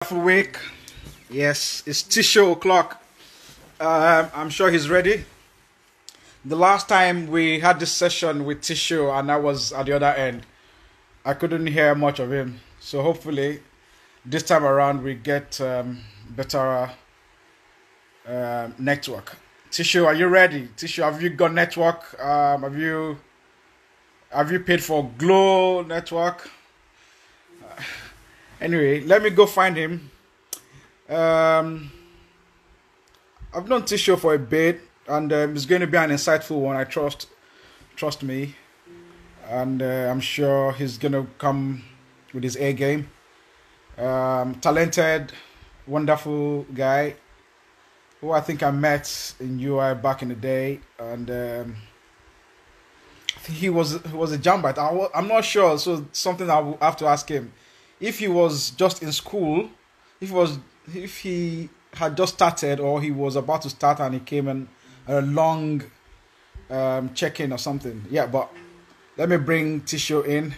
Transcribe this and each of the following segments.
Wonderful week. Yes, it's tissue o'clock. I'm sure he's ready. The last time we had this session with tissue, and I was at the other end, I couldn't hear much of him. So hopefully, this time around we get better network. Tissue, are you ready? Tissue, have you got network? Have you paid for Glow network? Anyway, let me go find him. I've known Tissue for a bit, and it's going to be an insightful one. I trust me, and I'm sure he's going to come with his A game. Talented, wonderful guy, who I think I met in UI back in the day, and I think he was a jambite. I'm not sure, so something I will have to ask him. If he was just in school, if he had just started or he was about to start and he came in a long check-in or something. Yeah, but let me bring Tissue in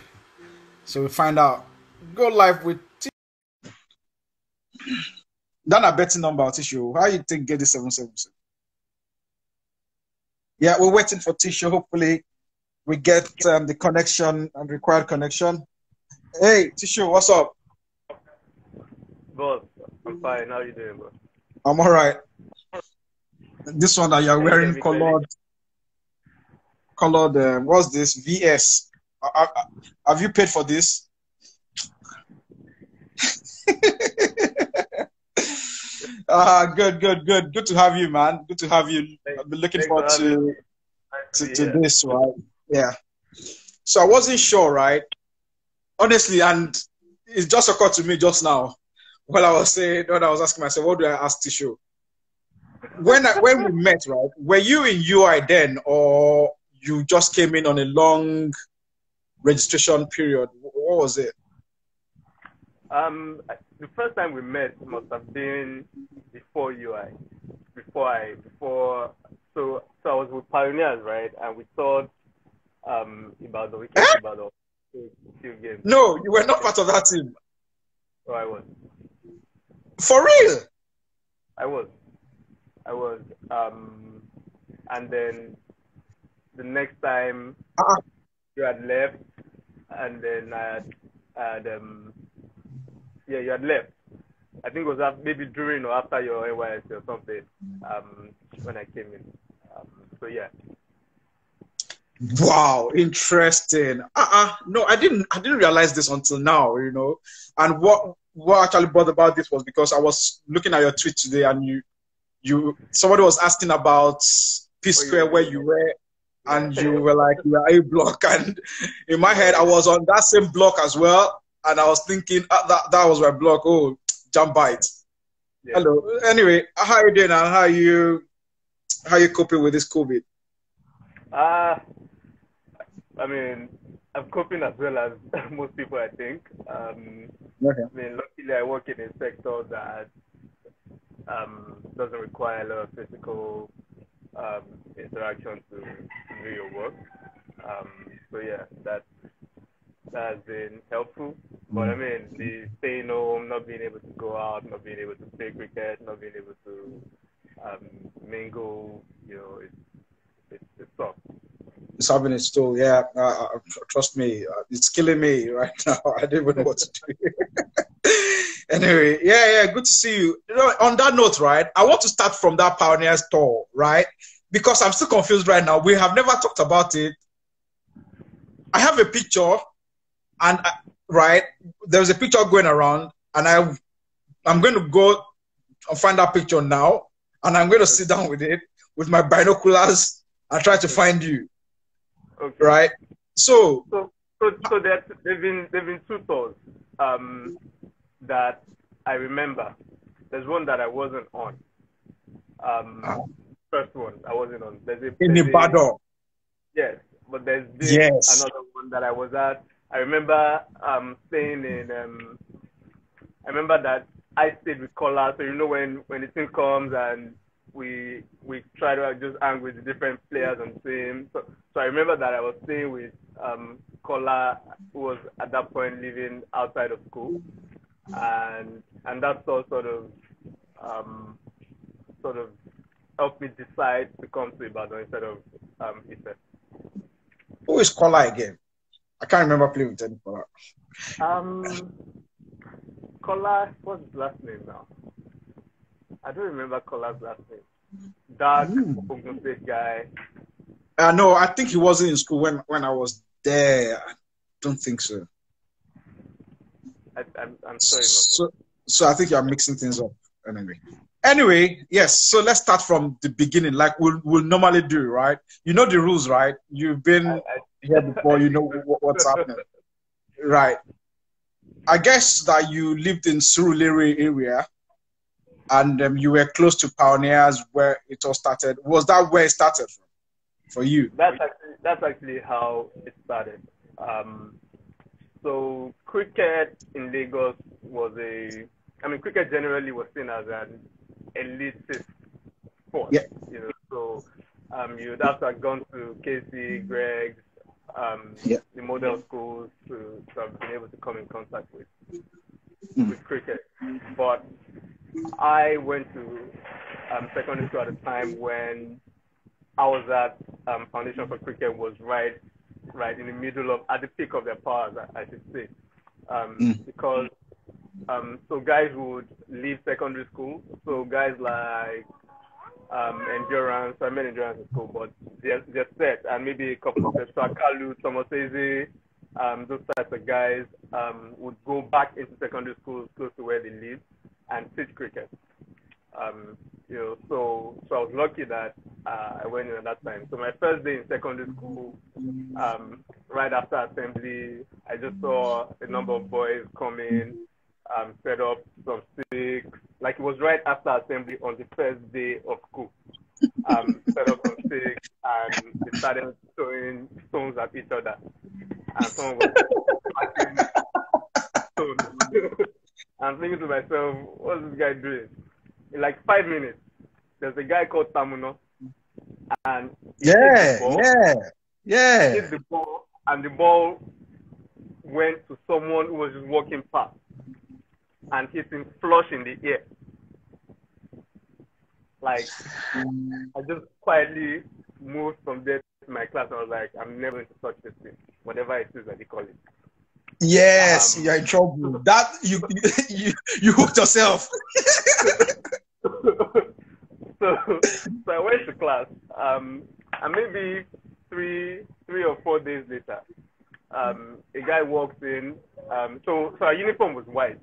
so we find out. Go live with Tissue. Then a betting number, Tissue. How you think get this 777? Yeah, we're waiting for Tissue. Hopefully we get the connection and required connection. Hey, Tissue, what's up? Boss, I'm fine. How you doing, bro? I'm all right. This one that you're wearing colored, what's this? VS. Have you paid for this? Good to have you, man. Good to have you. I've been looking forward to this, right? Yeah. So I wasn't sure, right? Honestly, and it just occurred to me just now when I was asking myself, what do I ask Tissue? When we met, right? Were you in UI then, or you just came in on a long registration period? What was it? The first time we met must have been before UI. So I was with Pioneers, right? And we saw Ibadan. We came to Ibadan. Few games. No, you were not part of that team. Oh, I was. For real? I was. And then the next time you had left, and then you had left. I think it was maybe during or after your NYSC or something. When I came in. So yeah. Wow, interesting. No, I didn't realize this until now, you know. And what actually bothered about this was because I was looking at your tweet today, and somebody was asking about P Square where you were, and you were like, you are A block, and in my head I was on that same block as well, and I was thinking that was my block. Oh, jump bite. Yeah. Hello. Anyway, how are you doing, and how are you coping with this COVID? I mean, I'm coping as well as most people, I think. Okay. I mean, luckily I work in a sector that doesn't require a lot of physical interaction to do your work. So yeah, that has been helpful. But I mean, the staying home, not being able to go out, not being able to play cricket, not being able to mingle, you know, it's tough. It's having its toll, yeah. Trust me, it's killing me right now. I don't even know what to do. Anyway, yeah, good to see you. You know, on that note, right, I want to start from that Pioneers tour, right? Because I'm still confused right now. We have never talked about it. I have a picture, and right, there's a picture going around, and I'm going to go and find that picture now, and I'm going to sit down with it with my binoculars and try to find you. Okay. Right. So there've been two tours that I remember. There's one that I wasn't on. First one I wasn't on. In Ibadan. Yes, but there's been another one that I was at. I remember staying in. I remember that I stayed with Kola. So you know when the team comes and we try to just hang with the different players on the team. So I remember that I was staying with Kola, who was at that point living outside of school, and and that's all sort of helped me decide to come to Ibadan instead of Ife. Who is Kola again? I can't remember playing with any Kola. Kola, what's his last name now? I don't remember Kola's last name. Dark Ogun State guy. No, I think he wasn't in school when I was there. I don't think so. I'm sorry. So I think you're mixing things up. Anyway, yes. So let's start from the beginning, like we'll normally do, right? You know the rules, right? You've been here before. You know what's happening, right? I guess that you lived in Surulere area, and you were close to Pioneers where it all started. Was that where it started from for you? That's actually how it started. So cricket in Lagos was cricket generally was seen as an elitist sport. Yeah. You know, so you'd have to have gone to KC, Greg's, the model schools to have been able to come in contact with cricket. But I went to secondary school at a time when I was at Foundation for Cricket was right in the middle of, at the peak of their powers, I should say. Because so guys would leave secondary school. So guys like endurance, I meant endurance in school, but they're set, and maybe a couple of them, so Akalu, Tomosese, those types of guys would go back into secondary schools close to where they live and teach cricket. You know, so I was lucky that I went in at that time. So my first day in secondary school, right after assembly, I just saw a number of boys come in, set up some sticks. Like it was right after assembly on the first day of school. Set up some sticks and they started throwing stones at each other. And someone was stones. I'm thinking to myself, what's this guy doing? In like 5 minutes, there's a guy called Tamuno, and he hit the ball, and the ball went to someone who was just walking past and hit him flush in the ear. Like, I just quietly moved from there to my class. And I was like, I'm never going to touch this thing, whatever it is that they call it. Yes, you're in trouble. That you hooked yourself. So I went to class, and maybe three or 4 days later, a guy walks in. So our uniform was white,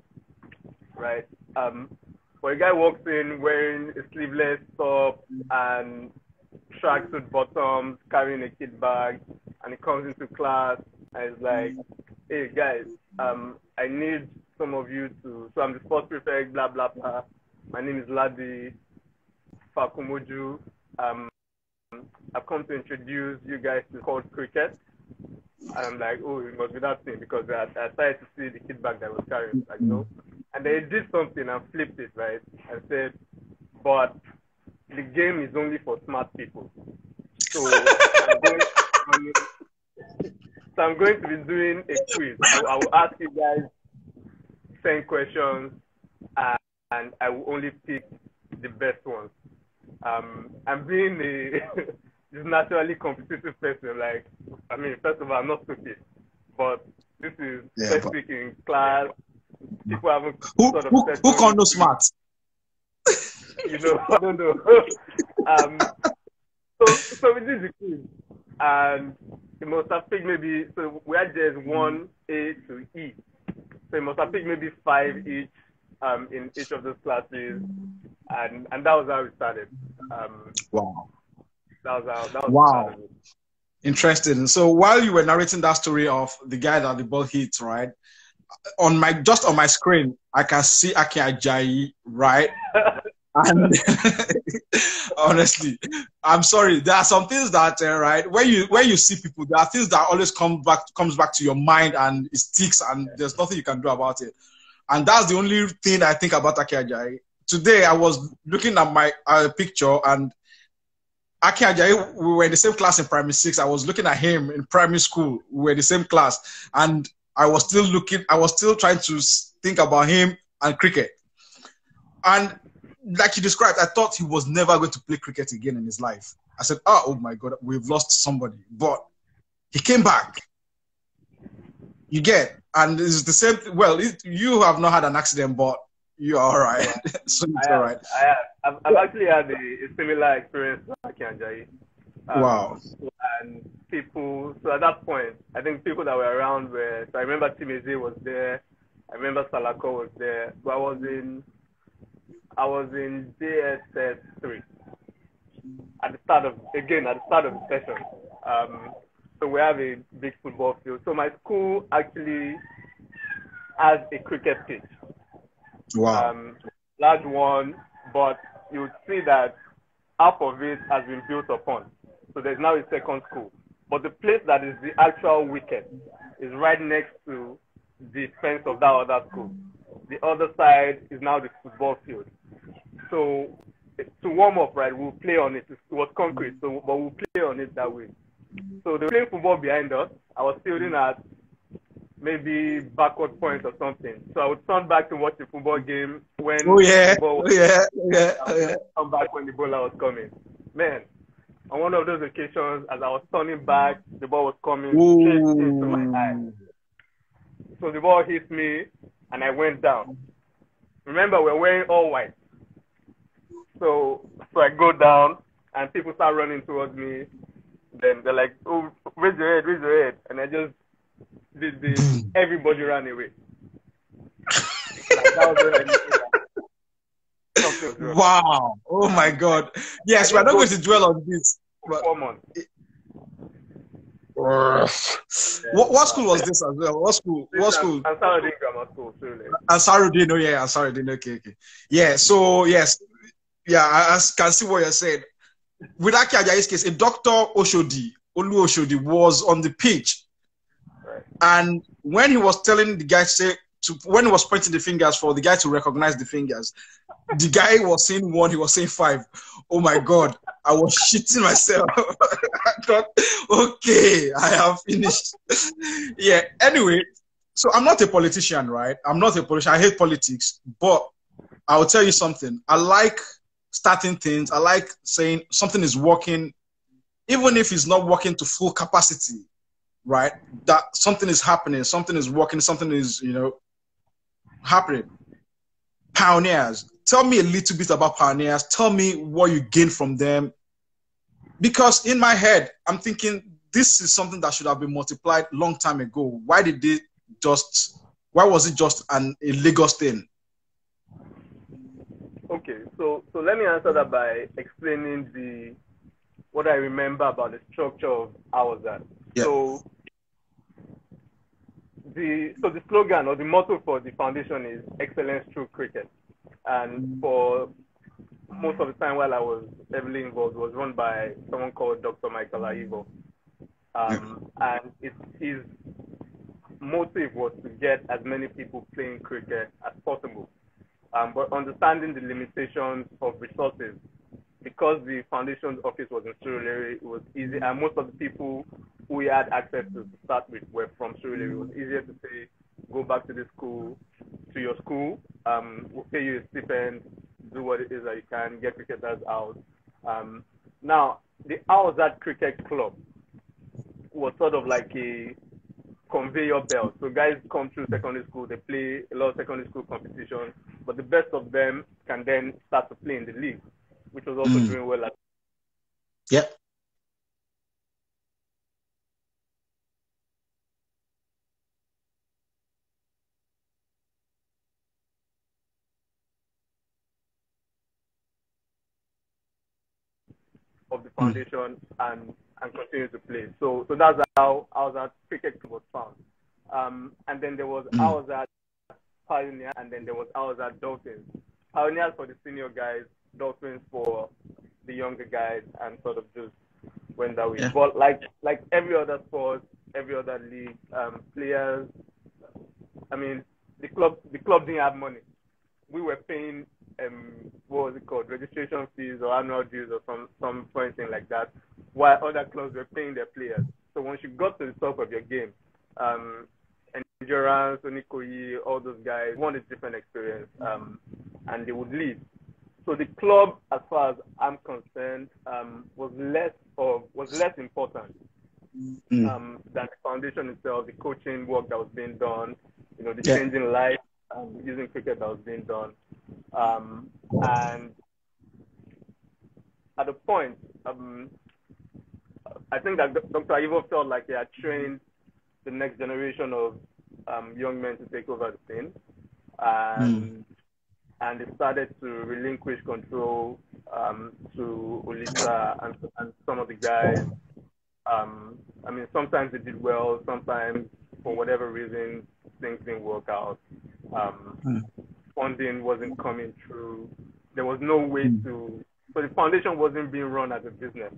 right? But a guy walks in wearing a sleeveless top and tracksuit bottoms, carrying a kit bag, and he comes into class and is like, "Hey guys, I need some of you to." So I'm the sports prefect, blah blah blah. My name is Ladi Fakumoju. I've come to introduce you guys to called cricket. And I'm like, oh, it must be that thing, because I started to see the kit bag that I was carrying, like, no. And they did something and flipped it, right? And said, but the game is only for smart people. So I'm going to be doing a quiz. I will ask you guys 10 questions, and I will only pick the best ones. I'm being this naturally competitive person. Like, I mean, first of all, I'm not stupid, but this is first week in class. People haven't who can't know smart? You know, I don't know. So we did the quiz, and it must have picked maybe, so we had just 1A to E. So it must have picked maybe 5 each in each of those classes, and that was how we started. Wow. That was wow. Interesting. So while you were narrating that story of the guy that the ball hit, right? On my screen, I can see Ake Ajayi, right? And honestly, I'm sorry. There are some things that, right, when you see people, there are things that always comes back to your mind, and it sticks, and there's nothing you can do about it. And that's the only thing I think about Ake Ajayi. Today, I was looking at my picture, and Ake Ajayi, we were in the same class in primary 6. I was looking at him in primary school. We were in the same class, and I was still trying to think about him and cricket. And like you described, I thought he was never going to play cricket again in his life. I said, oh my God, we've lost somebody. But he came back. You get, and it's the same. Well, you have not had an accident, but you are all right. So it's all right. I've actually had a similar experience back in Ajayi. Wow. And people, so at that point, I think people that were around were, so I remember Timeze was there. I remember Salako was there. But I was in JSS 3 at the start of the session. So we have a big football field. So my school actually has a cricket pitch. Wow. Large one, but you would see that half of it has been built upon. So there's now a second school. But the place that is the actual wicket is right next to the fence of that other school. The other side is now the football field. So to warm up, right, we'll play on it. It was concrete, so but we'll play on it that way. So they were playing football behind us. I was fielding at maybe backward point or something. So I would turn back to watch the football game when the ball was come back when the bowler was coming. Man, on one of those occasions, as I was turning back, the ball was coming straight into my eye. So the ball hit me, and I went down. Remember, we're wearing all white. So I go down, and people start running towards me. Then they're like, oh, raise your head. And I just did this. Everybody ran away. That was when I knew that. Wow. Oh, my God. Yes, we're not going to dwell on this. But 4 months. What school was this as well? What school? Ansarudin Grammar School. Ansarudin, Ansarudin. Okay. Yeah, so, yes. Yeah, I can see what you're saying. With Aki Ajayi's case, a Dr. Olu Oshodi, was on the pitch. Right. And when he was telling the guy when he was pointing the fingers for the guy to recognize the fingers, the guy was saying 1, he was saying 5. Oh my God, I was shitting myself. I thought, okay, I have finished. Yeah, anyway, so I'm not a politician, right? I'm not a politician. I hate politics, but I'll tell you something. I like starting things. I like saying something is working, even if it's not working to full capacity, right? That something is happening, something is working, something is, happening. Pioneers. Tell me a little bit about pioneers. Tell me what you gained from them. Because in my head, I'm thinking this is something that should have been multiplied long time ago. Why was it just a Lagos thing? Okay, so let me answer that by explaining what I remember about the structure of Awazat. Yeah. So the slogan or the motto for the foundation is excellence through cricket. And for most of the time while I was heavily involved, it was run by someone called Dr. Michael Aivo. And his motive was to get as many people playing cricket as possible. But understanding the limitations of resources, because the foundation's office was in Surulere, it was easy, and most of the people who we had access to start with were from Surulere. It was easier to say, go back to your school, we'll pay you a stipend, do what it is that you can, get cricketers out. Now, the Awazat Cricket Club was sort of like a conveyor belt. So guys come through secondary school, they play a lot of secondary school competitions, but the best of them can then start to play in the league, which was also doing well at. Yep. Of the foundation and continue to play. So that's how Awazat Cricket Club was found. And then there was Awazat Pioneer, and then there was Awazat Dolphins. Pioneers for the senior guys, Dolphins for the younger guys, and sort of just went that way. Yeah. But like every other sport, every other league, players, I mean, the club didn't have money. We were paying what was it called, registration fees or annual dues or some thing like that, while other clubs were paying their players. So once you got to the top of your game, Endurance, Onikoyi, all those guys, one is different experience. and they would leave. So the club, as far as I'm concerned, was less important than the foundation itself, the coaching work that was being done, the changing life, using cricket that was being done. And at a point, I think that Dr. Ivo felt like he had trained the next generation of young men to take over the thing. And they started to relinquish control to Olisa and some of the guys. I mean, sometimes they did well, sometimes for whatever reason things didn't work out. Funding wasn't coming through. There was no way so the foundation wasn't being run as a business.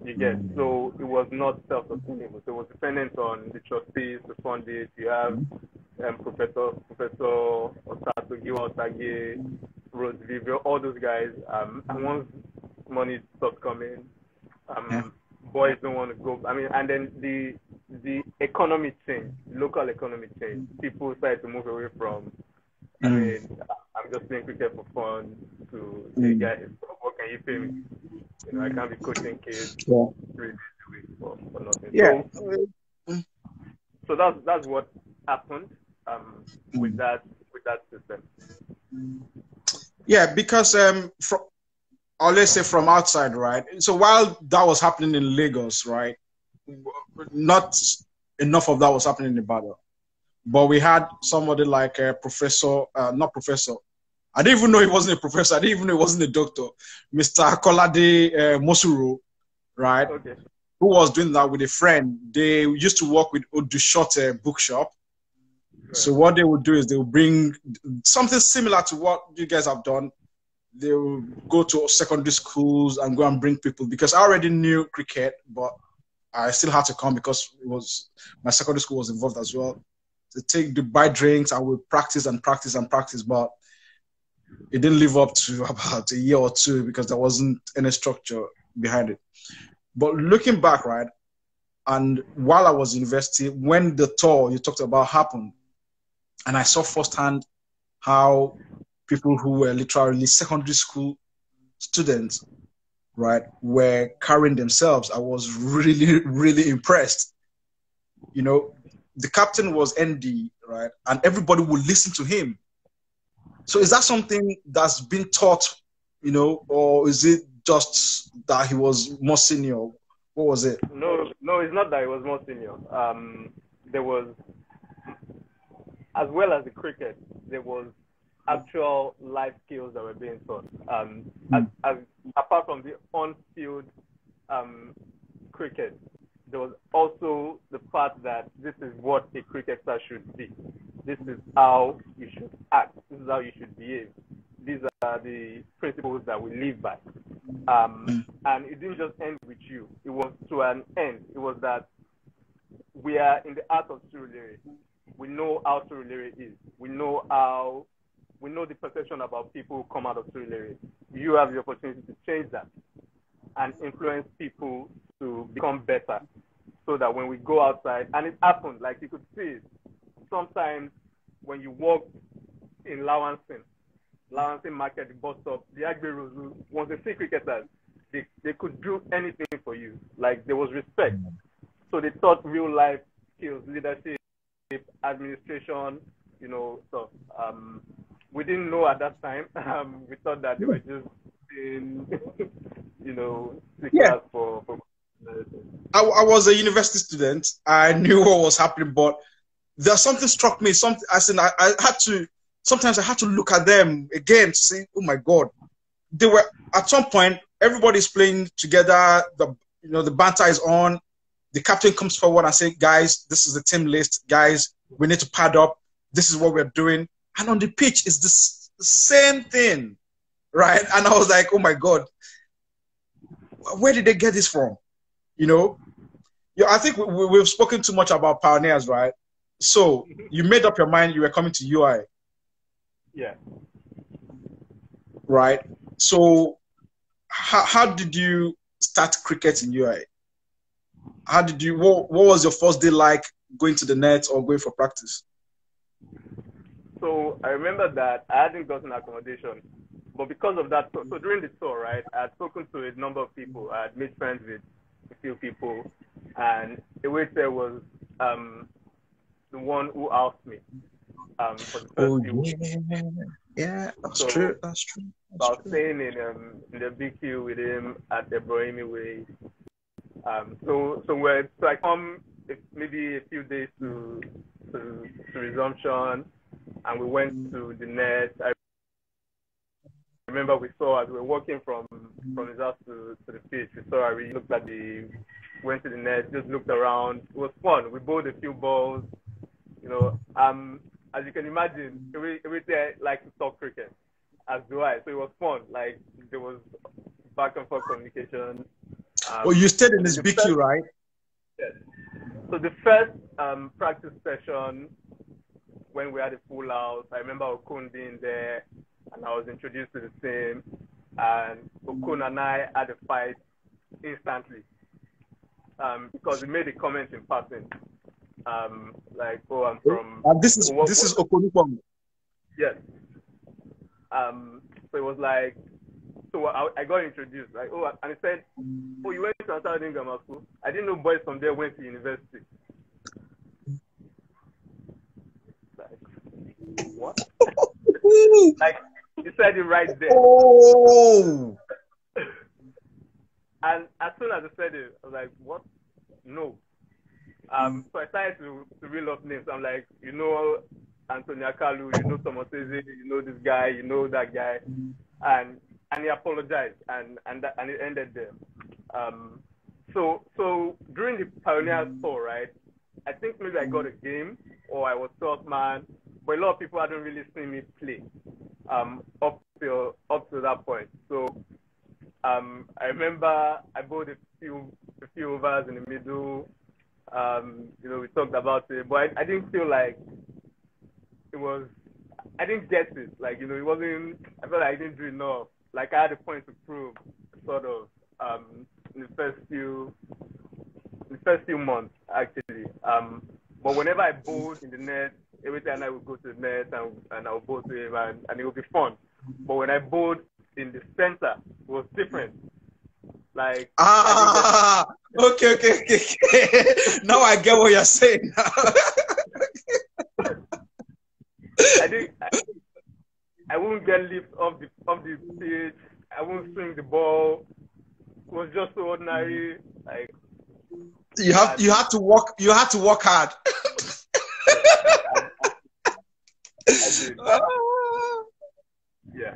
You get, so it was not self-sustainable. So it was dependent on the trustees to fund it. You have Professor Osato, Giwa Otage, Rose Vivio, all those guys. And once money stopped coming, boys don't want to go. I mean, and then the economy changed, local economy changed. People started to move away from, I mean, I'm just playing cricket for fun to say, guys, what can you pay me? I can't be coaching kids 3 days a week for nothing. Yeah. So that's what happened with that system. Yeah, because or let's say from outside, right? So while that was happening in Lagos, right, not enough of that was happening in Ibadan. But we had somebody like a professor, not professor. I didn't even know he wasn't a professor. I didn't even know he wasn't a doctor. Mr. Kolade Mosuru, right? Okay. Who was doing that with a friend. They used to work with Odushot bookshop. Right. So what they would do is they would bring something similar to what you guys have done. They would go to secondary schools and go and bring people, because I already knew cricket, but I still had to come because it was my secondary school was involved as well. To buy drinks, I would practice and practice and practice, but it didn't live up to about a year or two because there wasn't any structure behind it. But looking back, right, and while I was in university, when the tour you talked about happened, and I saw firsthand how people who were literally secondary school students, right, were carrying themselves, I was really, really impressed. The captain was ND, right, and everybody would listen to him. So is that something that's been taught, or is it just that he was more senior? What was it? No, it's not that he was more senior. There was, as well as the cricket, there was actual life skills that were being taught. As apart from the on-field cricket, there was also the part that this is what a cricketer should be. This is how you should act. This is how you should behave. These are the principles that we live by. And it didn't just end with you. It was to an end. It was that we are in the art of Surulere. We know how Surulere is. We know the perception about people who come out of Surulere. You have the opportunity to change that and influence people to become better, so that when we go outside, and it happened, like you could see it, sometimes when you walk in Lawansin Market, the bus stop, the Agberos, once they see cricketers, they could do anything for you. Like, there was respect. So they taught real life skills, leadership, administration, stuff. We didn't know at that time. We thought that they were just in, for I was a university student. I knew what was happening, but there's something struck me. Sometimes I had to look at them again to say, oh my God. They were, at some point, everybody's playing together. The banter is on. The captain comes forward and say, guys, this is the team list. Guys, we need to pad up. This is what we're doing. And on the pitch, it's the same thing, right? And I was like, oh my God, where did they get this from? I think we've spoken too much about pioneers, right? So you made up your mind you were coming to UI. Yeah. Right. So how did you start cricket in UI? What was your first day like going to the net or going for practice? So I remember that I hadn't gotten accommodation, but because of that, so during the tour, right, I had spoken to a number of people. I had made friends with a few people, and the waiter was the one who asked me for the first few weeks. Yeah, that's So, true. That's true. so I was staying in the BQ with him at the Broimi Way. So I come maybe a few days to resumption, and we went to the net. I remember we saw as we were walking from his house to the pitch, we saw we looked at went to the net, just looked around. It was fun. We bowled a few balls, you know. As you can imagine, everything like to talk cricket, as do I. So it was fun. Like there was back and forth communication. You stayed in this BQ, right? Yes. So the first practice session, when we had a full house, I remember Okun being there, and I was introduced to the team, and Okun and I had a fight instantly because he made a comment in passing, like, "Oh, I'm from." This is Okonupong. Yes. So it was like, so I got introduced, like, oh, and he said, "Oh, you went to Southern Grammar School? I didn't know boys from there went to university." Like, what? Like, he said it right there. Oh. And as soon as I said it, I was like, what? No. So I started to reel off names. I'm like, you know Antonia Kalu, you know Thomas Eze, you know this guy, you know that guy. And he apologized, and it ended there. So during the Pioneer tour, right, I think maybe I got a game or I was 12th man, but a lot of people hadn't really seen me play up to that point. So I remember I bowled a few overs in the middle. You know, we talked about it, but I didn't feel like it was. I didn't get it. Like, you know, it wasn't. I felt like I didn't do enough. Like I had a point to prove, sort of, in the first few months actually. But whenever I bowled in the net, every time I would go to the net and I would bowl to him, and it would be fun. But when I bowled in the center, it was different. Like okay. Now I get what you're saying. I wouldn't get lift off the pitch. I wouldn't swing the ball. It was just so ordinary. Like you had to work. You had to work hard. I did. Yeah.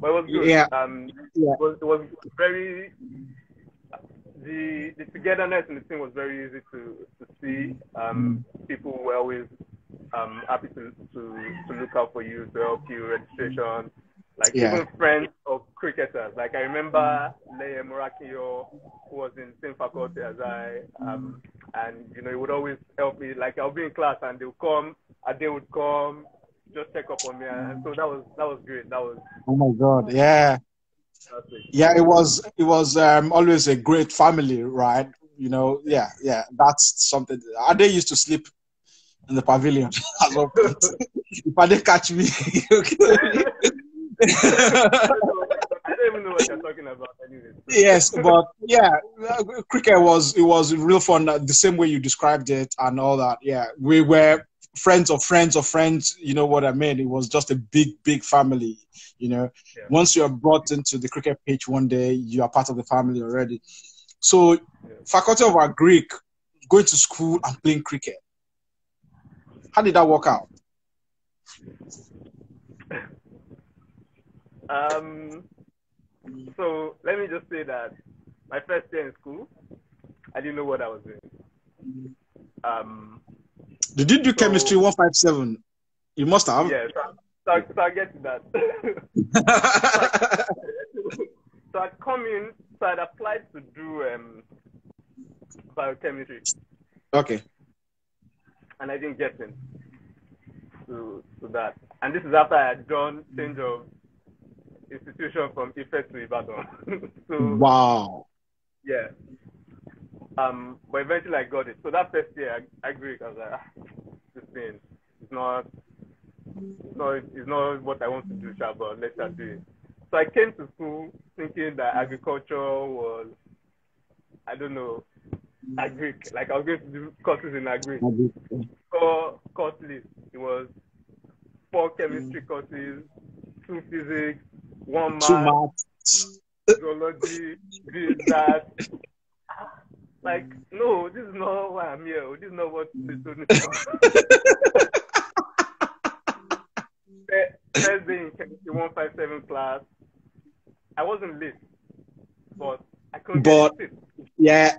But it was good. Yeah. It was very the togetherness in the team was very easy to see. People were always happy to look out for you, to help you, registration. Like even friends of cricketers. Like I remember Leye Murakio, who was in the same faculty as I, and you know, he would always help me. Like I'll be in class and they would come, and they would come, just check up on me, and so that was great. That was. Oh my God! Yeah. Yeah, it was always a great family, right? You know, yeah. That's something. Ade used to sleep in the pavilion as well. If I didn't catch me, I don't even know what you're talking about. Anyway. Yes, but yeah, cricket was real fun. The same way you described it and all that. Yeah, we were friends of friends of friends. You know what I mean? It was just a big family. You know, once you are brought into the cricket pitch one day, you are part of the family already. So, Faculty of Agric, going to school and playing cricket. How did that work out? So let me just say that my first year in school, I didn't know what I was doing. Did you do chemistry 157? You must have. Yeah, so I get to that. So I'd come in, so I'd applied to do biochemistry. Okay. And I didn't get in to that. And this is after I had done change of institution from Ife to Ibadan. So wow. Yeah. But eventually I got it. So that first year I agree. I was like, this thing is not it's not what I want to do, sha, but let's start doing it. So I came to school thinking that agriculture was, I don't know, agric. Like I was going to do courses in agric. So course list. It was 4 chemistry courses, 2 physics, 1 math, zoology, this, that. Like, no, this is not why I'm here. This is not what they told me. First day in chemistry 157 class, I wasn't late, but I couldn't get a seat. Yeah.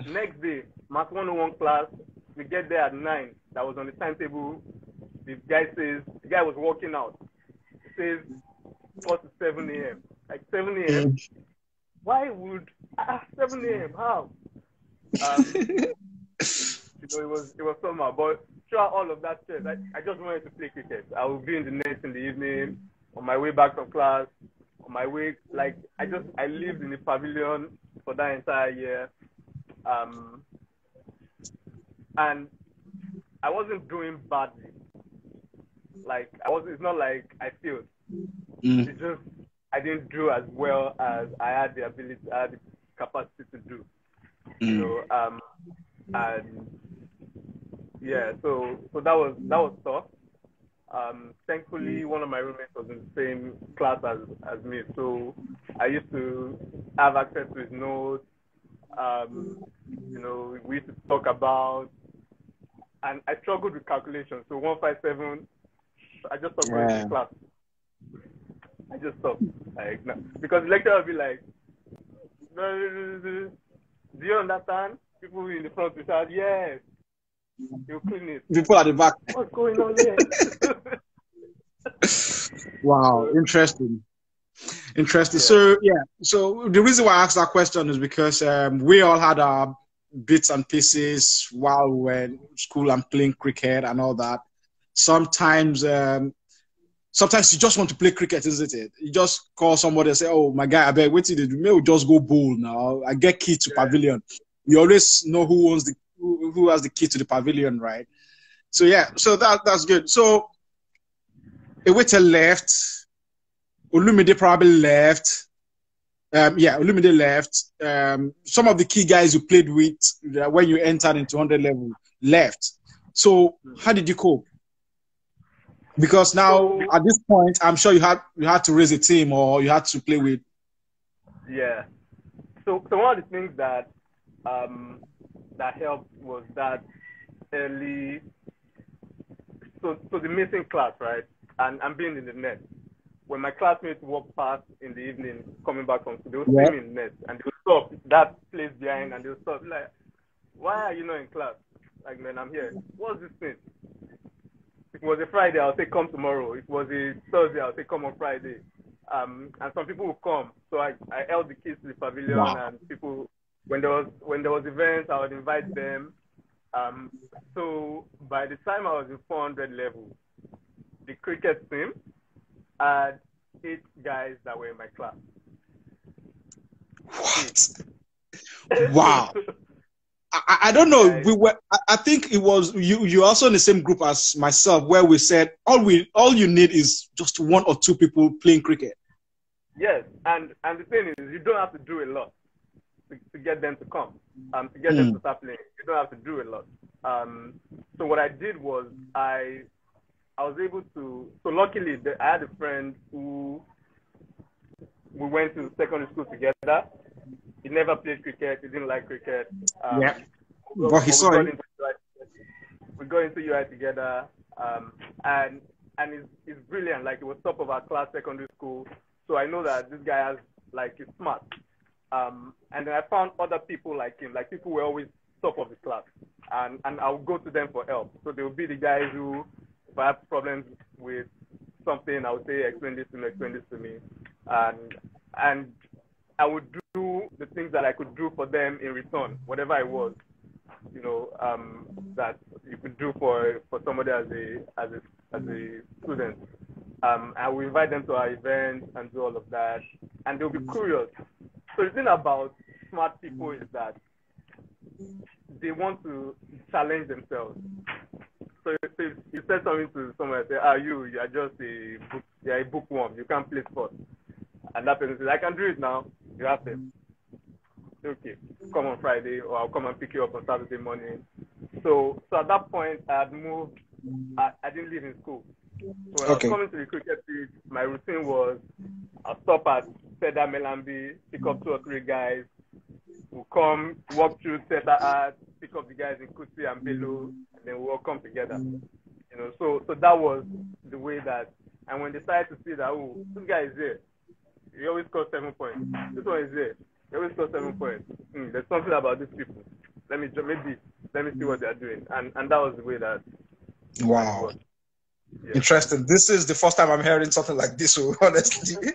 Next day, Math 101 class, we get there at 9. That was on the timetable. The guy was walking out. It says 4 to 7 a.m. Like 7 a.m. Why would 7 a.m. How? It was somehow. But throughout all of that stress, I just wanted to play cricket. I would be in the nets in the evening, on my way back from class, on my way. Like I lived in the pavilion for that entire year, and I wasn't doing badly. Like it's not like I failed. It's just I didn't do as well as I had the ability, I had the capacity to do. And yeah, so that was tough. Thankfully, one of my roommates was in the same class as me, so I used to have access to his notes. We used to talk about, and I struggled with calculations. So 157, I just stopped going to class. I just stopped, like, no, because the lecturer would be like, "Do you understand?" People in the front will shout, "Yes." You clean it. People at the back. What's going on here? Wow, interesting. Yeah. So the reason why I asked that question is because we all had our bits and pieces while we were in school and playing cricket and all that. Sometimes you just want to play cricket, isn't it? You just call somebody and say, "Oh, my guy, I beg, wait till they do. Maybe we'll just go bowl now. I get key to pavilion." You always know who has the key to the pavilion, right? So yeah, so that's good. So Ewete left. Olumide probably left. Olumide left. Some of the key guys you played with when you entered into 100 level left. So how did you cope? Because now at this point, I'm sure you had to raise a team or you had to play with. Yeah. So one of the things that helped was that early. So the missing class, right? And I'm being in the net. When my classmates walk past in the evening, coming back from school, they will see me in the net and they will stop that place behind and they will stop like, "Why are you not in class?" Like, "Man, I'm here. What's this thing?" If it was a Friday, I'll say, "Come tomorrow." If it was a Thursday, I'll say, "Come on Friday." And some people will come. So I held the keys to the pavilion and people, when there was events, I would invite them. So by the time I was in 400 level, the cricket team had 8 guys that were in my class. What? Wow. I don't know. We were. I think it was you. You're also in the same group as myself, where we said all you need is just 1 or 2 people playing cricket. Yes, and the thing is, you don't have to do a lot to get them to come. To get them to start playing, you don't have to do a lot. So what I did was I was able to. So luckily, I had a friend who we went to secondary school together. He never played cricket. He didn't like cricket. But he saw it. We got into UI together, and he's brilliant. Like, he was top of our class secondary school. So I know that this guy he's smart. And then I found other people like him. Like, people were always top of the class, and I would go to them for help. So they would be the guys who, if I have problems with something, I would say, explain this to me, and I would do the things that I could do for them in return, whatever it was, that you could do for somebody as a student. I will invite them to our events and do all of that, and they'll be curious. So the thing about smart people is that they want to challenge themselves. So you said something to someone, say, "Ah, you are just a bookworm. You can't play sport." And that person says, "I can do it now. You have to." Okay, come on Friday, or I'll come and pick you up on Saturday morning. So at that point, I had moved. I didn't live in school. So when I was coming to the cricket pitch, my routine was I'll stop at Seda Melambi, pick up 2 or 3 guys, we'll come, walk through Theta Art, pick up the guys in Kuti and Bello, and then we'll all come together. You know, so that was the way that, and when they started to see that, oh, this guy is there, he always scores 7 points. This one is there, he always scores 7 points. There's something about these people. Let me see what they're doing. And that was the way that. Wow. Yeah. Interesting. This is the first time I'm hearing something like this, honestly.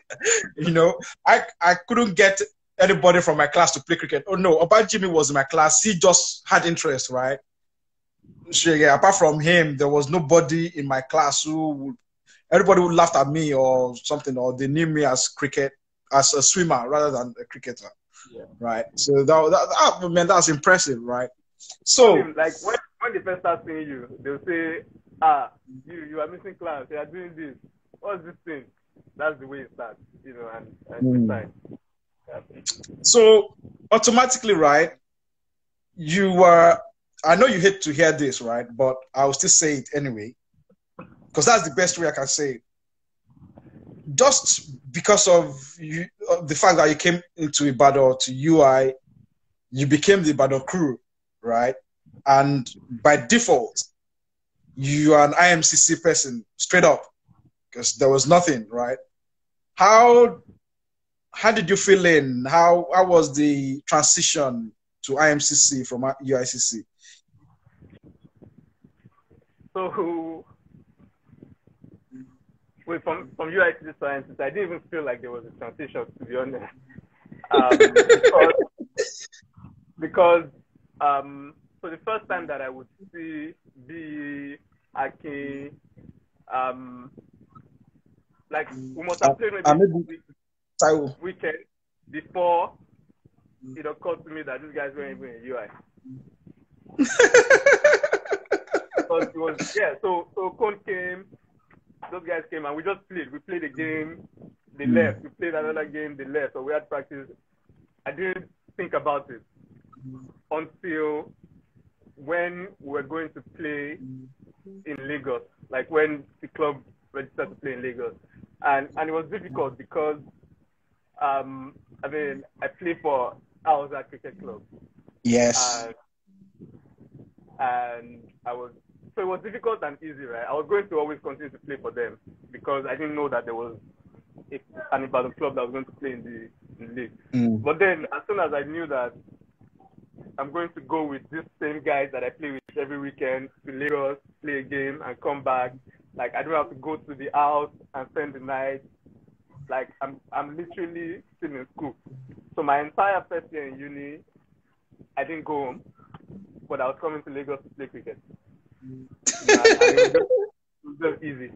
You know, I couldn't get anybody from my class to play cricket. Oh no, Oba Jimmy was in my class. He just had interest, right? So yeah, apart from him, there was nobody in my class everybody would laugh at me or something, or they knew me as a swimmer rather than a cricketer. Yeah. Right. So man, that's impressive, right? So like when they first start seeing you, they'll say, you are missing class, you are doing this. What's this thing? That's the way it starts, you know, and time. Yeah. So automatically, right, I know you hate to hear this, right, but I'll still say it anyway, because that's the best way I can say it. Just because of the fact that you came into Ibadan to UI, you became the Ibadan crew, right? And by default, you are an IMCC person, straight up, because there was nothing, right? How did you feel in? How was the transition to IMCC from UICC? So, from UICC to IMCC, I didn't even feel like there was a transition, to be honest. Because so the first time that I would see B, Aki, like we must have played maybe weekend before it occurred to me that these guys weren't even in UI. Because it was, yeah, so Cone came, those guys came and we just played. We played a game, they left. We played another game, they left. So we had practice. I didn't think about it until when we were going to play in Lagos, like when the club registered to play in Lagos. And it was difficult because, I mean, I played for Alza Cricket Club. Yes. And so it was difficult and easy, right? I was going to always continue to play for them because I didn't know that there was an Ibadan club that was going to play in the league. But then as soon as I knew that I'm going to go with these same guys that I play with every weekend to Lagos, play a game and come back, like I don't have to go to the house and spend the night. Like I'm literally still in school. So my entire first year in uni, I didn't go home, but I was coming to Lagos to play cricket. It was just easy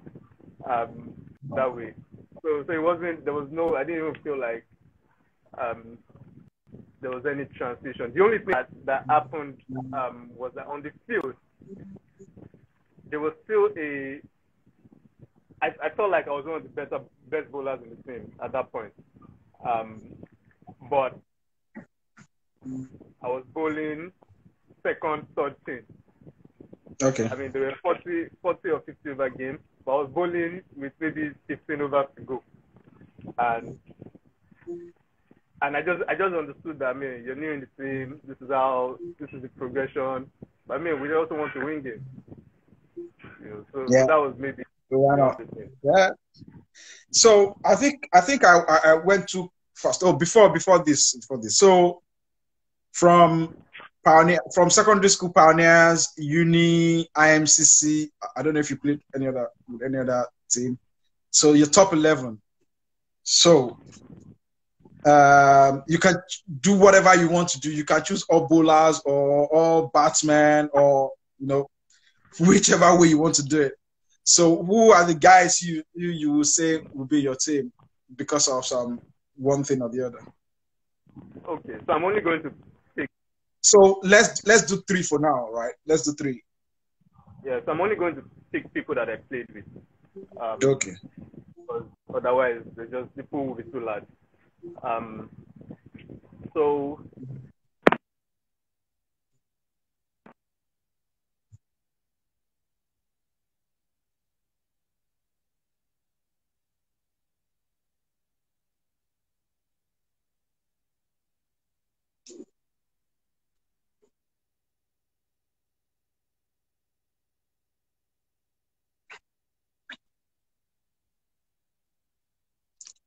that way. So it wasn't, I didn't even feel like there was any transition. The only thing that happened was that on the field, there was still I felt like I was one of the best bowlers in the team at that point. But I was bowling second, third team. Okay. I mean, there were 40 or 50 over games, but I was bowling with maybe 15 overs to go. And I just understood that, I mean, you're new in the team, this is the progression. But I mean, we also want to win games. You know, so that was maybe yeah. So I think I went too fast. Oh, before this. So from secondary school Pioneers, uni, IMCC. I don't know if you played any other team. So you're top 11. So you can do whatever you want to do. You can choose all bowlers or all batsmen, or whichever way you want to do it. So who are the guys you will say will be your team because of some one thing or the other? Okay, so I'm only going to pick. So let's do 3 for now, right? Let's do 3. Yeah, so I'm only going to pick people that I played with. Okay. Because otherwise, the pool will be too large. So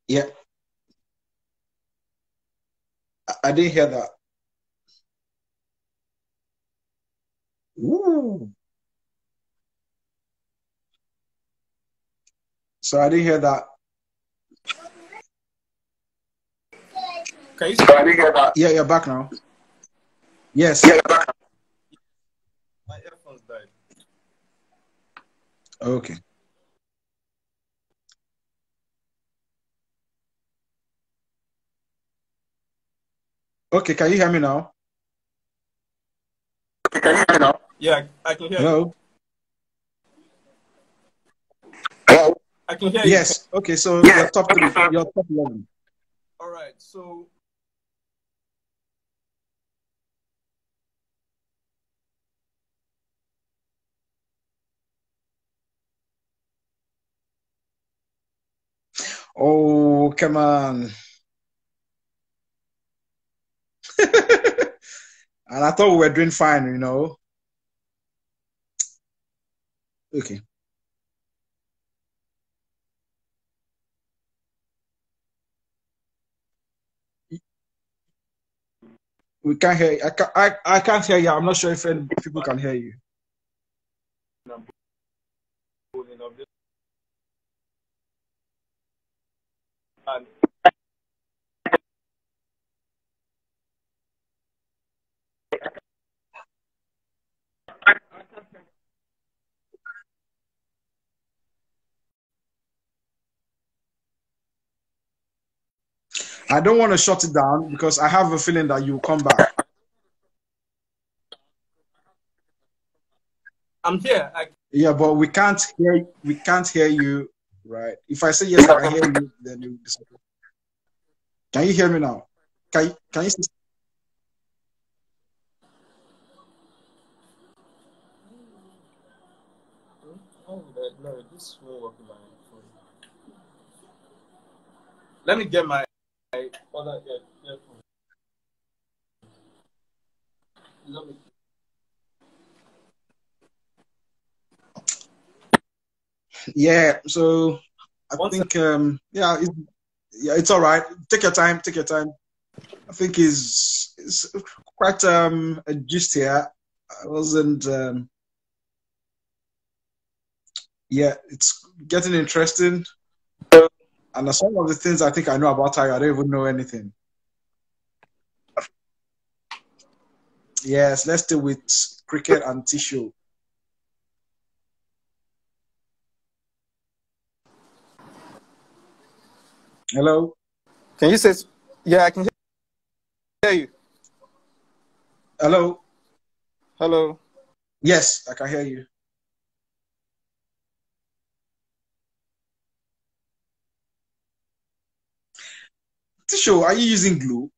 Yeah, I didn't hear that. Ooh. So I didn't hear that. Can you hear that? Yeah, you're back now. Yes. Yeah, my earphones died. Okay. Okay, can you hear me now? Can you hear me now? Yeah, I can hear you. Hello? Hello? I can hear you. Yes. Okay, so Yeah. your top three, Okay. your top 11. All right, so Oh, come on. And I thought we were doing fine, you know. Okay. We can't hear you. I can't hear you. I'm not sure if any people can hear you. and I don't want to shut it down because I have a feeling that you'll come back. I'm here. Yeah, but we can't hear you, right? If I say yes, I can hear you, then you disappear. Can you hear me now? Can you see? No, this won't work with my phone. Let me get my other earphone. Let me. Yeah, so I One second. think yeah, it's all right. Take your time, take your time. I think it's quite a gist here. I wasn't yeah, it's getting interesting. And some of the things I think I know about Tayo, I don't even know anything. Yes, let's stay with cricket and tissue. Hello? Can you say? Yeah, I can hear you. Hello? Hello. Yes, I can hear you. Tissue, are you using glue?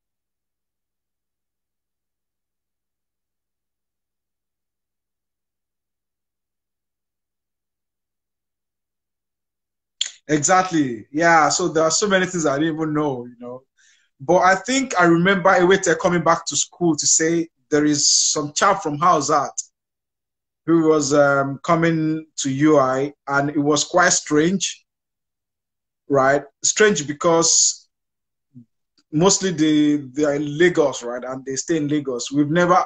Exactly. Yeah, so there are so many things I didn't even know, you know. But I think I remember Ewete coming back to school to say there is some chap from House Art who was coming to UI, and it was quite strange, right? Strange because mostly they are in Lagos, right? And they stay in Lagos. We've never,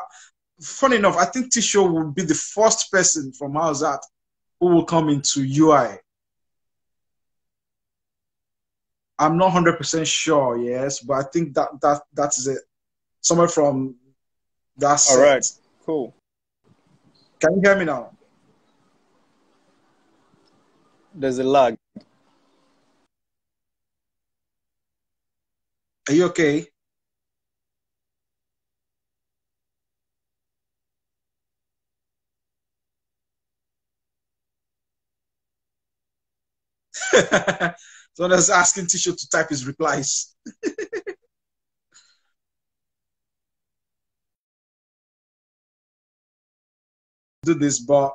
funny enough, I think Tisho would be the first person from House Art who will come into UI. I'm not 100% sure, yes, but I think that is it. Somewhere from that All set. right. Cool. Can you hear me now? There's a lag. Are you okay? So that's asking Tisho to type his replies. Do this, but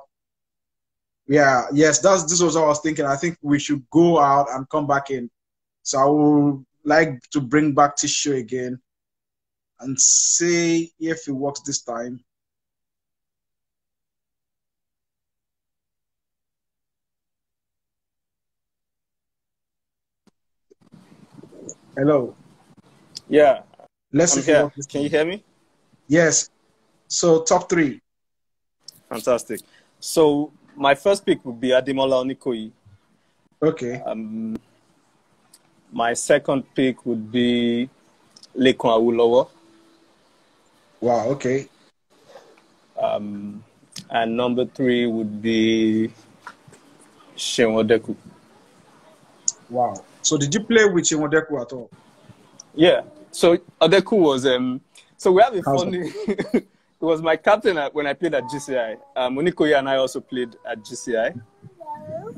yeah, yes, this was what I was thinking. I think we should go out and come back in. So I would like to bring back Tisho again and see if it works this time. Hello. Yeah, Let's see I'm if it here. works this Can you time. hear me? Yes. So top three. Fantastic. So my first pick would be Ademola Onikoyi. Okay. My second pick would be Lekon Awolowo. Wow. Okay. And number three would be Seun Odeku. Wow. So did you play with Odeku at all? Yeah. So Odeku was so we have a How's funny he was my captain when I played at GCI. Onikoyi and I also played at GCI.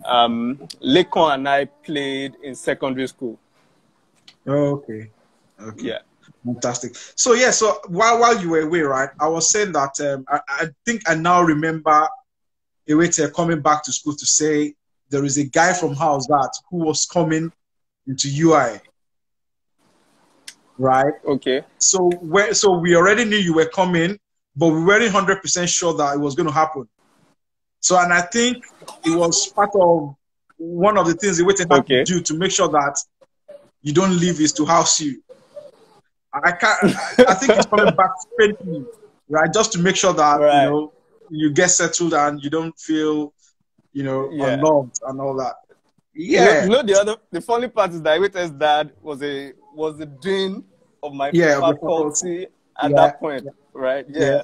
Lekon and I played in secondary school. Okay. Okay. Yeah. Fantastic. So yeah, so while you were away, right, I was saying that I think I now remember Ewete coming back to school to say there is a guy from House that who was coming into UI, right? Okay. So we already knew you were coming, but we weren't 100% sure that it was going to happen. So, and I think it was part of one of the things Ewete had to do to make sure that you don't leave is to house you. I think he's coming back faintly, right? Just to make sure that you get settled and you don't feel, unloved and all that. Yeah. The funny part is that Ewete's dad was the dean of my faculty at that point, right? Yeah.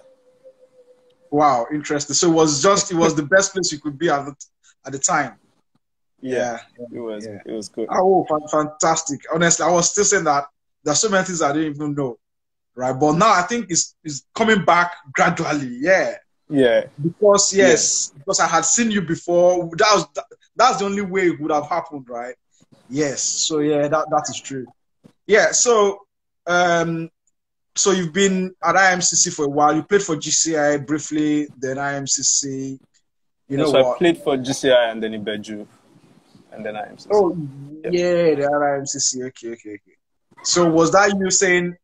Wow, interesting. So it was the best place you could be at the time. Yeah. It was good. Oh, fantastic. Honestly, I was still saying that there's so many things I didn't even know, right? But now I think it's coming back gradually. Yeah. Yeah. Because because I had seen you before. That's the only way it would have happened, right? Yes. So yeah, that is true. Yeah. So so you've been at IMCC for a while. You played for GCI briefly, then IMCC. I played for GCI and then Ibeju, and then IMCC. Oh yeah, the IMCC. Okay. So was that you saying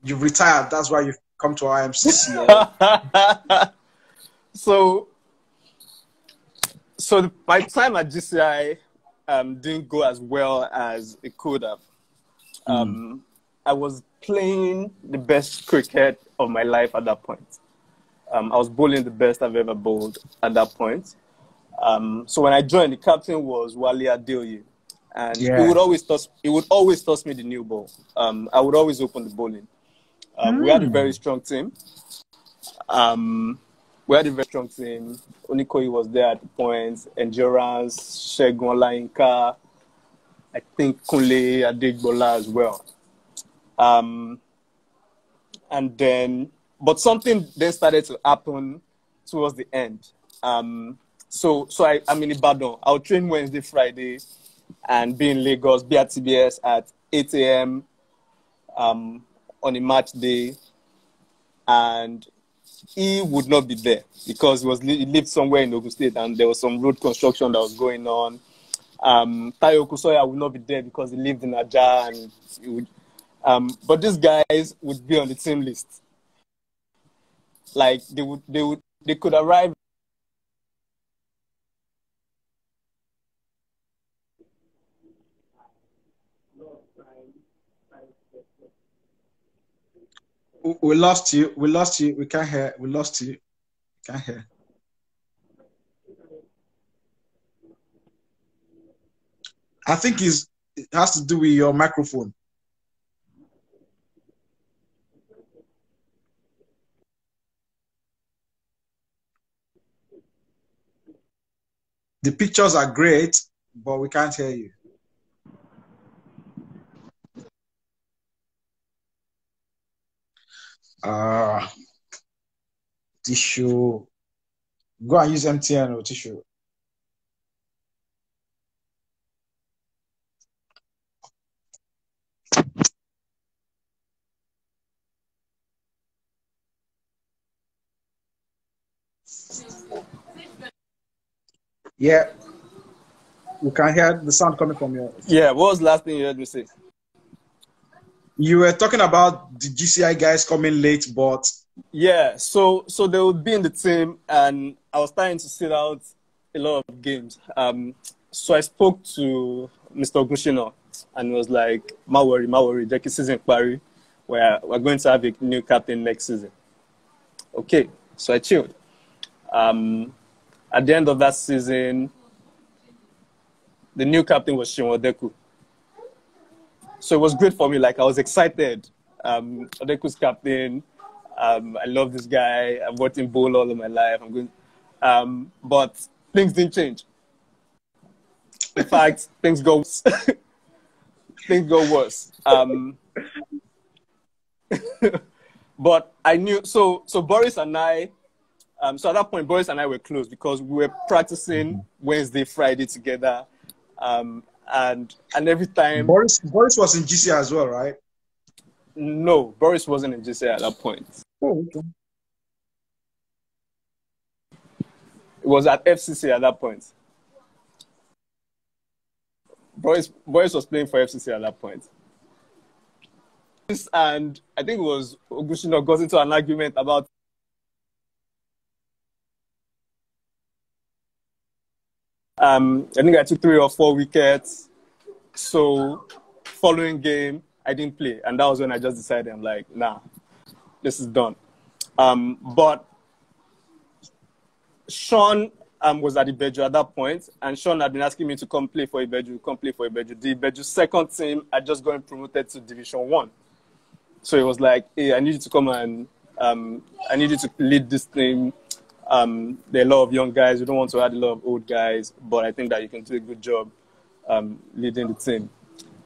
you retired? That's why you've come to IMCC. So my time at GCI didn't go as well as it could have. I was playing the best cricket of my life at that point. I was bowling the best I've ever bowled at that point. So when I joined, the captain was Wale Adeoye, and he would always toss me the new ball. I would always open the bowling. We had a very strong team. Onikoyi was there at the point. Endurance, Segun Olayinka, I think Kunle Adegbola as well. But something then started to happen towards the end. So I'm in Ibadan. I'll train Wednesday, Friday, and be in Lagos, be at TBS at 8 a.m. On a match day, and he would not be there because he lived somewhere in Ogun State, and there was some road construction that was going on. Tayo Sowole would not be there because he lived in Aja, and he would. But these guys would be on the team list. Like they could arrive. We lost you. We can't hear. We lost you. Can't hear. I think it has to do with your microphone. The pictures are great, but we can't hear you. Tissue. Go and use MTN or Tissue. Yeah, you can hear the sound coming from your. Yeah, what was the last thing you heard me say? You were talking about the GCI guys coming late, but Yeah, so they would be in the team, and I was starting to sit out a lot of games. So I spoke to Mr. Ogushino, and he was like, "Ma worry, Jackie season Paris, where we're going to have a new captain next season." Okay, so I chilled. At the end of that season, the new captain was Odepii. So it was great for me. Like, I was excited. Odepi's captain. I love this guy. I've watched him bowl all of my life. I'm going, but things didn't change. In fact, things go things go worse. But I knew. So Boris and I. So at that point, Boris and I were close because we were practicing Wednesday, Friday together. And every time Boris was in GC as well, right? No, Boris wasn't in GC at that point. Oh, okay. It was at FCC at that point. Boris was playing for FCC at that point. And I think it was Ogushino got into an argument about I think I took 3 or 4 wickets. So following game, I didn't play. And that was when I just decided, I'm like, nah, this is done. But Sean was at Ibadan at that point, and Sean had been asking me to come play for Ibadan. The Ibadan second team had just gotten promoted to Division 1. So it was like, hey, I need you to come and I need you to lead this team. There are a lot of young guys. We don't want to add a lot of old guys, but I think that you can do a good job leading the team.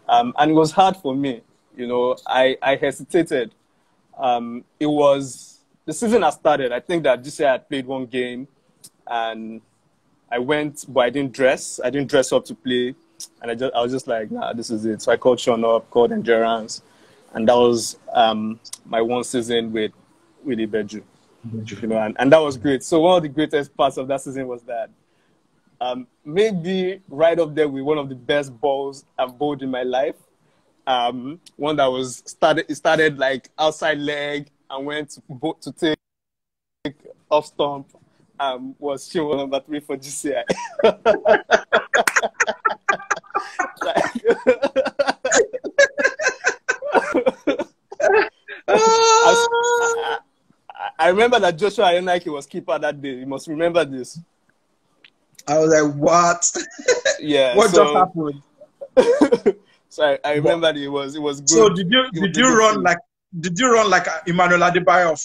And it was hard for me. You know, I hesitated. It was, the season had started. I think that this year I had played 1 game, and I went, but I didn't dress. I didn't dress up to play. And I was just like, nah, this is it. So I called Sean up, called Endurance. And that was my 1 season with Ibeju. You know, and that was great. So one of the greatest parts of that season was that maybe right up there with one of the best balls I've bowled in my life. One that was started like outside leg and went to take off stump. Was show number 3 for GCI. I remember that Joshua Ayenike was keeper that day. You must remember this. I was like, what? Yeah. What just happened? So I remember that it was good. So did you run like Emmanuel Adebayo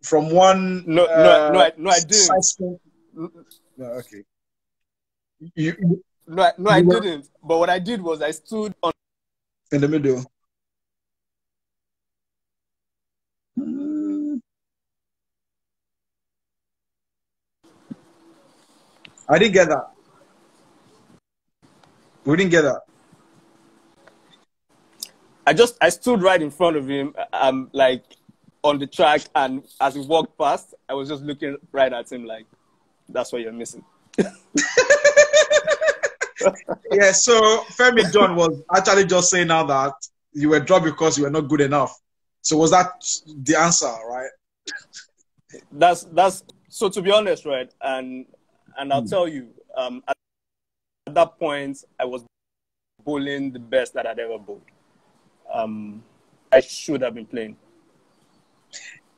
from one? No, I didn't. No, okay. I didn't. But what I did was I stood on in the middle. I didn't get that. We didn't get that. I stood right in front of him, like on the track, and as he walked past, I was just looking right at him like, that's what you're missing. Yeah, so Femi John was actually just saying now that you were dropped because you were not good enough. So was that the answer, right? That's so, to be honest, right? And I'll tell you, at that point, I was bowling the best that I'd ever bowled. I should have been playing.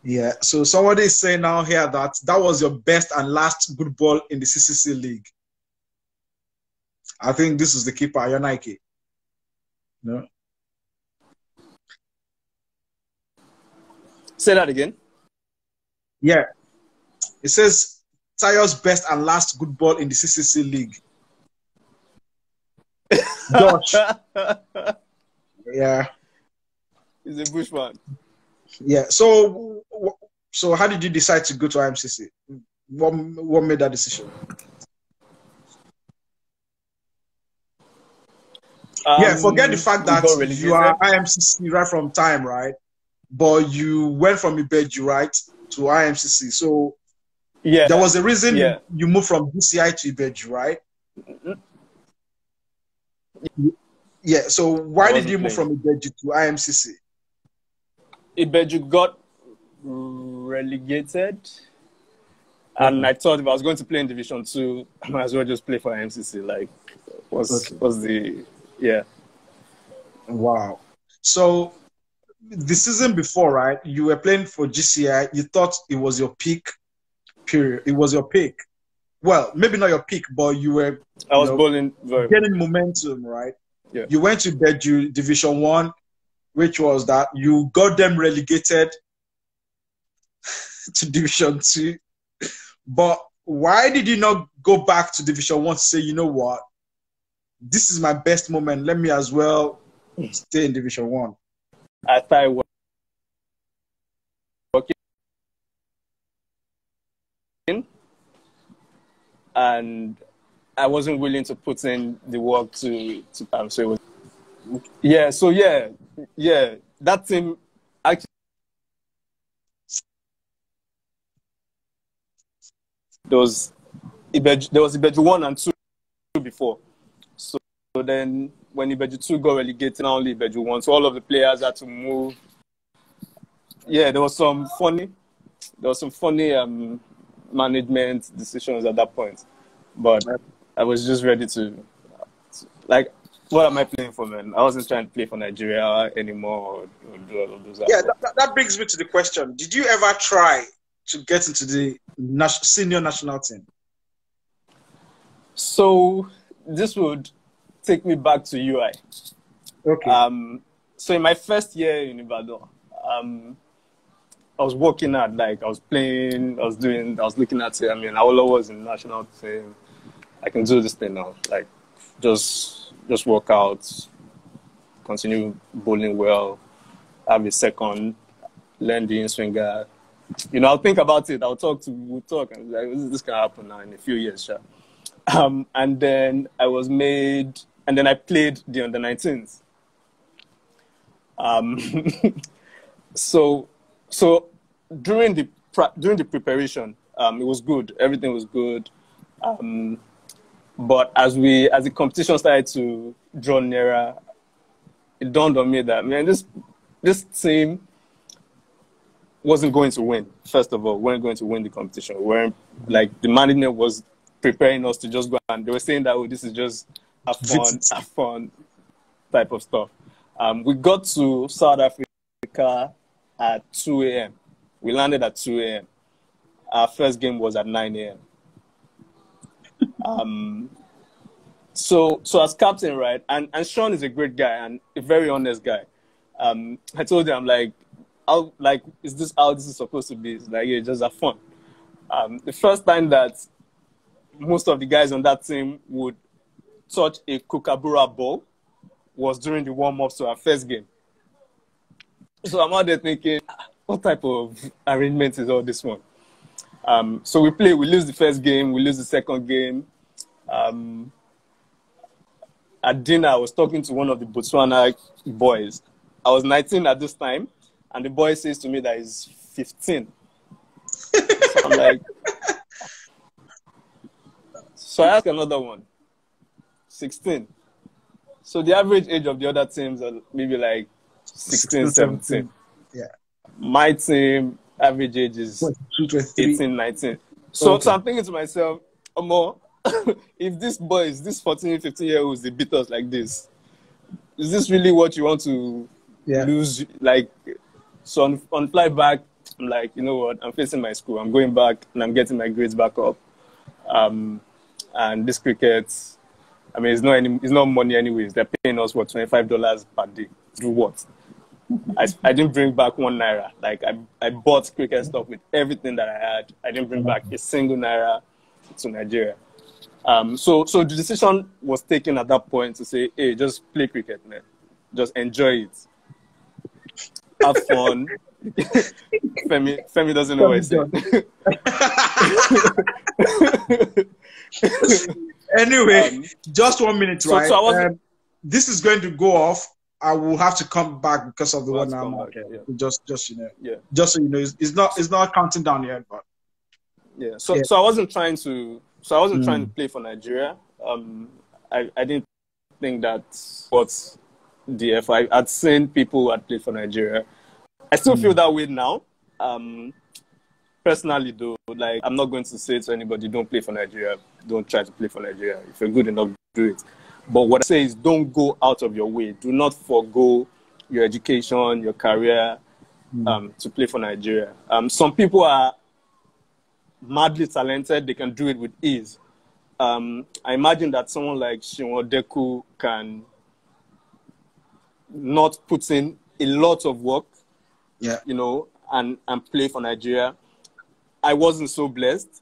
Yeah, so somebody is saying now here that was your best and last good ball in the CCC league. I think this is the keeper, Ayenike. No? Say that again. Yeah. It says Tayo's best and last good ball in the CCC league. Josh. Yeah. He's a bushman. Yeah. So how did you decide to go to IMCC? What made that decision? Yeah, forget the fact that you are IMCC right from time, right? But you went from Ibeju, right, to IMCC. So Yeah. There was a reason Yeah. you moved from DCI to Ibeju, right? Yeah. So why did you move from Ibeju to IMCC? Ibeju got relegated, and I thought if I was going to play in Division 2, I might as well just play for IMCC. Like, was the Wow. So the season before, right? You were playing for GCI. You thought it was your peak period. It was your peak. Well, maybe not your peak, but you were. I was bowling getting momentum, right? Yeah. You went to Ibeju Division 1, which was that you got them relegated to Division 2. But why did you not go back to Division 1 to say, you know what, this is my best moment, let me as well stay in Division 1? I started working, and I wasn't willing to put in the work to so it was that team actually there was Ibeju 1 and 2 before. So then when Ibeju 2 got relegated, not only Ibeju 1, so all of the players had to move. Yeah, there was some funny management decisions at that point. But I was just ready to, like, what am I playing for, man? I wasn't trying to play for Nigeria anymore or do all of those. Yeah, that brings me to the question. Did you ever try to get into the senior national team? So this would take me back to UI. Okay. So in my first year in Ibadan, I was working at, like, I was playing, I was looking at it. I mean, Aolo was in the national team. I can do this thing now. Like, just work out, continue bowling well, have a second, learn the in-swinger. You know, I'll think about it. We'll talk, and like, this can happen now in a few years, sure. And then I was made, and then I played the under-19s. So during the preparation, it was good. Everything was good. But as the competition started to draw nearer, it dawned on me that, man, this team wasn't going to win. First of all, we weren't going to win the competition. We weren't, like, the management was preparing us to just go, and they were saying that, oh, this is just have fun type of stuff. We got to South Africa at 2 a.m. We landed at 2 a.m. Our first game was at 9 a.m. So as captain, right, and Sean is a great guy and a very honest guy. I told him, is this how this is supposed to be? It's like, yeah, just have fun. The first time that most of the guys on that team would touch a kookaburra ball was during the warm-ups to our first game. So I'm out there thinking, what type of arrangement is all this one? So we lose the first game, we lose the second game. At dinner, I was talking to one of the Botswana boys. I was 19 at this time, and the boy says to me that he's 15. So I'm like, so I asked another one, 16. So the average age of the other teams are maybe like 16, 17. Yeah. My team average age is 18, 19. So I'm thinking to myself, if this 14, 15-year-olds, they beat us like this, is this really what you want to lose? Like, so on fly back, I'm like, you know what? I'm facing my school. I'm going back and I'm getting my grades back up. And this cricket, I mean, it's not money anyways. They're paying us, what, $25 per day. Do what? I didn't bring back 1 naira. Like, I bought cricket stuff with everything that I had. I didn't bring back a single naira to Nigeria. So the decision was taken at that point to say, hey, just play cricket, man. Just enjoy it. Have fun. Femi doesn't know what I said. Anyway, just 1 minute, right? So this is going to go off. I will have to come back because of the 1 hour mark. Just so you know, it's not counting down yet, but Yeah. So I wasn't trying to. So I wasn't trying to play for Nigeria. I didn't think that's what I'd seen people who had played for Nigeria. I still feel that way now. Personally, though, like I'm not going to say to anybody, don't play for Nigeria. Don't try to play for Nigeria. If you're good enough, do it. But what I say is, don't go out of your way. Do not forego your education, your career, to play for Nigeria. Some people are madly talented. They can do it with ease. I imagine that someone like Deku can not put in a lot of work, you know, and play for Nigeria. I wasn't so blessed.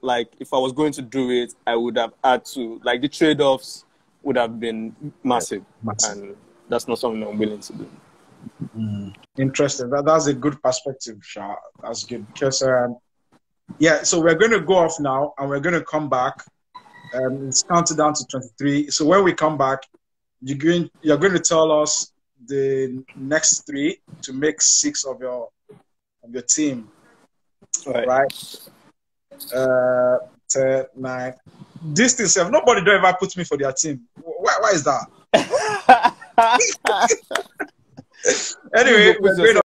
Like, if I was going to do it, I would have had to, like, the trade-offs would have been massive. And that's not something I'm willing to do. Interesting. That's a good perspective, Sha. That's good. Because, so we're going to go off now, and we're going to come back. It's counted down to 23. So when we come back, you're going to tell us the next 3 to make 6 of your team. Right? 10, 9. This thing, nobody don't ever put me for their team. Why is that? Anyway, we're going